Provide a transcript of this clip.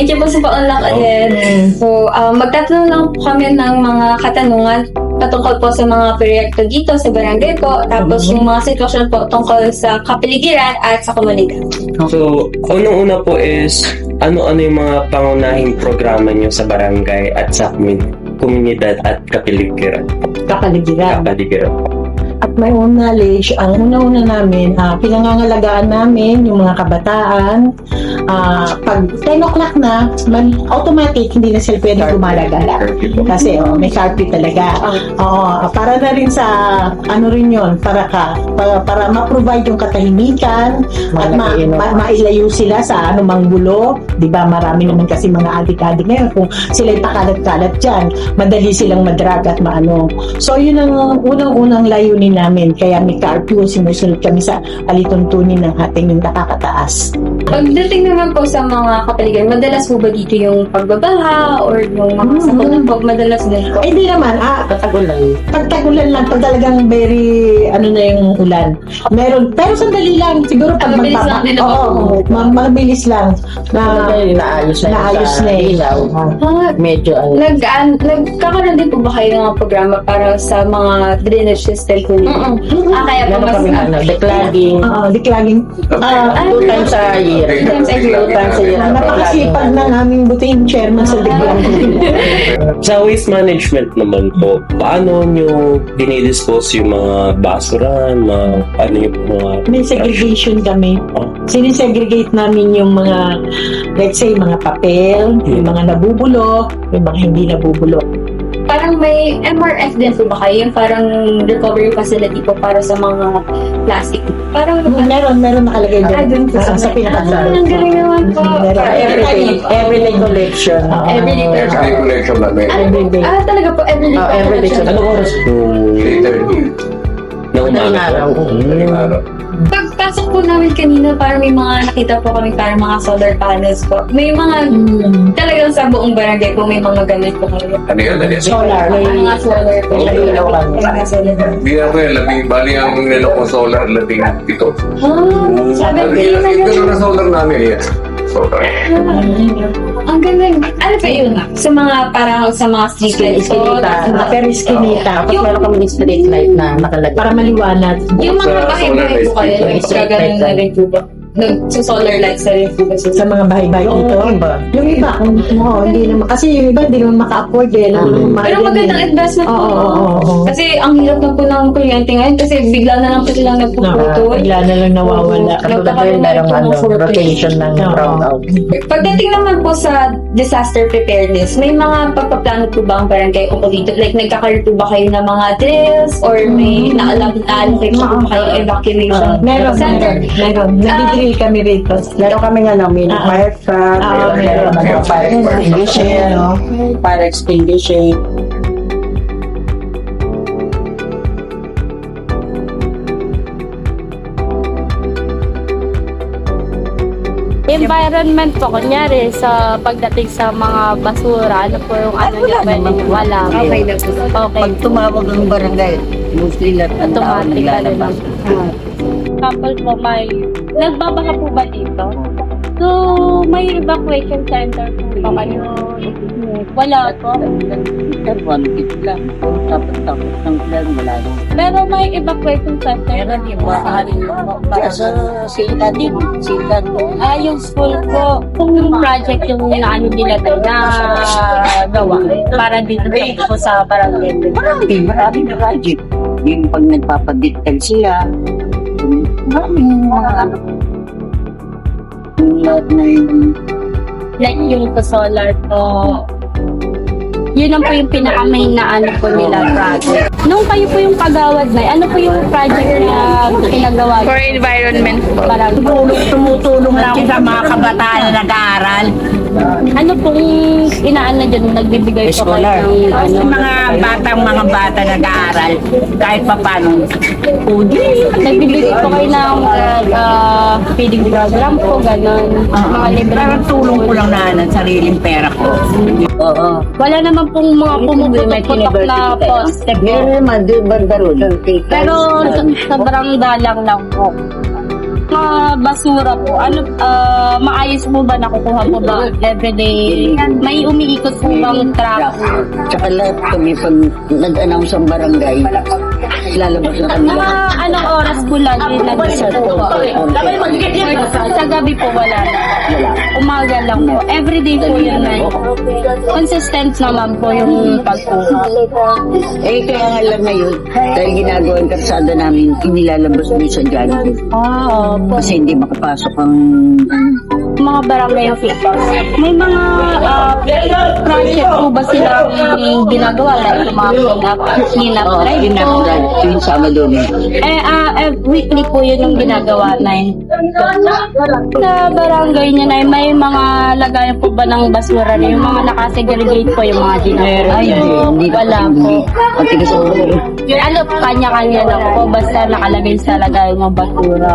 Thank you po sa paunlak ulit. So, magtatanong lang po kami ng mga katanungan patungkol po sa mga proyekto dito sa barangay po, tapos yung mga sitwasyon po tungkol sa kapaligiran at sa komunidad. So, unang-una po is, ano-ano yung mga pangunahing programa nyo sa barangay at sa komunidad at kapaligiran? Kapaligiran. Kapaligiran. At my own knowledge, ang una-una namin, pinangangalagaan namin yung mga kabataan. Pag 10 o'clock na, automatic, hindi na sila pwede gumalagala. Kasi may carpet talaga. Para na rin sa, ano rin yun, para ma-provide yung katahimikan at mailayo sila sa anumang gulo. Diba, marami naman kasi mga adik-adik ngayon. Kung sila'y pakalat-kalat dyan, madali silang madrag at maano. So, yun ang unang-unang layunin namin. Kaya may curfew, sinusunod kami sa alituntunin ng ating nakakataas. Pagdating naman po sa mga kapaligiran, madalas po ba dito yung pagbabaha or yung mga sakunan po? Madalas din po? Hindi naman, pagtagulan. Pagtagulan lang, pag talagang very, na yung ulan. Meron, pero sandali lang, siguro pag Mabilis lang din naman. mabilis lang. Naayos na eh. Medyo Nagkakaroon din po ba kayo ng mga programa para sa mga drainage system po nito? Kaya po mas... declogging. Declogging. 2 times a year. 2 times a year. Napakasipag na naming buting chairman sa declogging. Sa waste management naman po, paano nyo dinidispose yung mga basuran, mga May segregation kami. Sinisegregate namin yung mga, let's say, mga papel, yung mga nabubulok, yung mga hindi nabubulok. Parang may MRF din po ba kayo? Yung parang recovery facility po para sa mga plastic. Parang Meron nakalagay doon. Doon po sa pinakasal. Ang galing naman po. Everyday collection. Everyday collection namin. Everyday. Talaga po, everyday. Everyday collection. Anong oras po? 3:30. Na umaga po? Pagpasok po namin kanina, parang may mga nakita po kami parang mga solar panels po. May mga talagang sa buong barangay po may mga ganit po kayo. Ano yun? Solar. Mga solar po. Ilaw lang. Mga solar. Hindi ako labing, bali ang nilo ko solar, labing ito. Sabi Ito na solar namin, yes. Solar. ang galing. Ano pa yun? Sa mga parang sa mga street lights po. Pero iskinita. Tapos meron kami street light na nakalagay. Para maliwanag. Yung mga bahay-bahay po kayo, gaganon na rin po ba? Sa solar lights na rin po ba? Sa mga bahay-bahay dito. Yung iba, hindi naman. Kasi yung iba, hindi naman maka-afford eh. Pero magandang investment po. Oo. Kasi ang hirap na po ng kuryente ngayon kasi bigla na lang po silang nagpuputol. Bigla na lang nawawala. Katulad merong rotation ng brownout. Pagdating naman po sa disaster preparedness, may mga pagpaplano po ba ang barangay o dito? Like, nagkakaroon po ba kayo ng mga drills or may na-allocate po ba kayo evacuation center? Meron. Nag-drill kami rito. Meron kami mini fire truck, meron fire extinguishing, fire extinguishing. Environment po, kunyari sa pagdating sa mga basura, ano po yung nyo ba? Wala. Okay na po. Okay. Pag tumawag ang barangay, mostly lahat ng tao Automatic na rin. nilalabas. Couple po may, nagbabaha po ba dito? So, may evacuation center po ba kayo? Wala po. One week lang. Tapos ng plan, wala lang. Pero may evacuation center. Meron yung maaari sa sila din. Sila din. Yung school po, kung yung project yung inaano nila tayo na gawa para dito po sa barangay. Maraming na project. Yung pag nagpapadiktal sila, maraming mga lahat na yung Like yung sa solar po. Yun lang po yung pinaka-main na ano po nila project. Nung kayo po yung kagawad na, ano po yung project na pinagawa? For environment po. Parang, tumutulong lang sa mga kabataan na nag-aaral. ano pong inaano dyan, nagbibigay po kayo Scholar. ng ano? Mga bata nag-aaral, kahit pa paano. Nagbibigay po kayo ng feeding program po, gano'n. Mga libre. Parang tulong ko lang na sariling pera ko. Oo. Wala naman pong mga pumuputok-putok na poste po. Meron naman, doon banda ron. Pero sobrang dalang lang po. Basura po, maayos po ba, nakukuha po ba everyday? May umiikot po bang truck? Tsaka lahat kami pag nag-announce ang barangay, lalabas na kami. Mga anong oras po lagi nag-isip po? Sa gabi po wala na. Umaga lang po. Everyday po yun na. Consistent naman po yung pagkuha. Kaya nga lang ngayon, dahil ginagawa ang karsada namin, inilalabas mo sa Jollibee. Opo. Kasi hindi makapasok ang Mga barangay officials. May mga project po ba sila ginagawa? Like yung mga clean-up drive po? ginagawa yung Sabado. Weekly po yun yung ginagawa na yun. Sa barangay niya na may mga lagayan po ba ng basura na yung mga nakasegregate po yung mga ginagawa? Ay, hindi. Wala po. Ang tigas ang ulo. Kanya-kanya lang po basta nakalagay sa lagayan ng basura.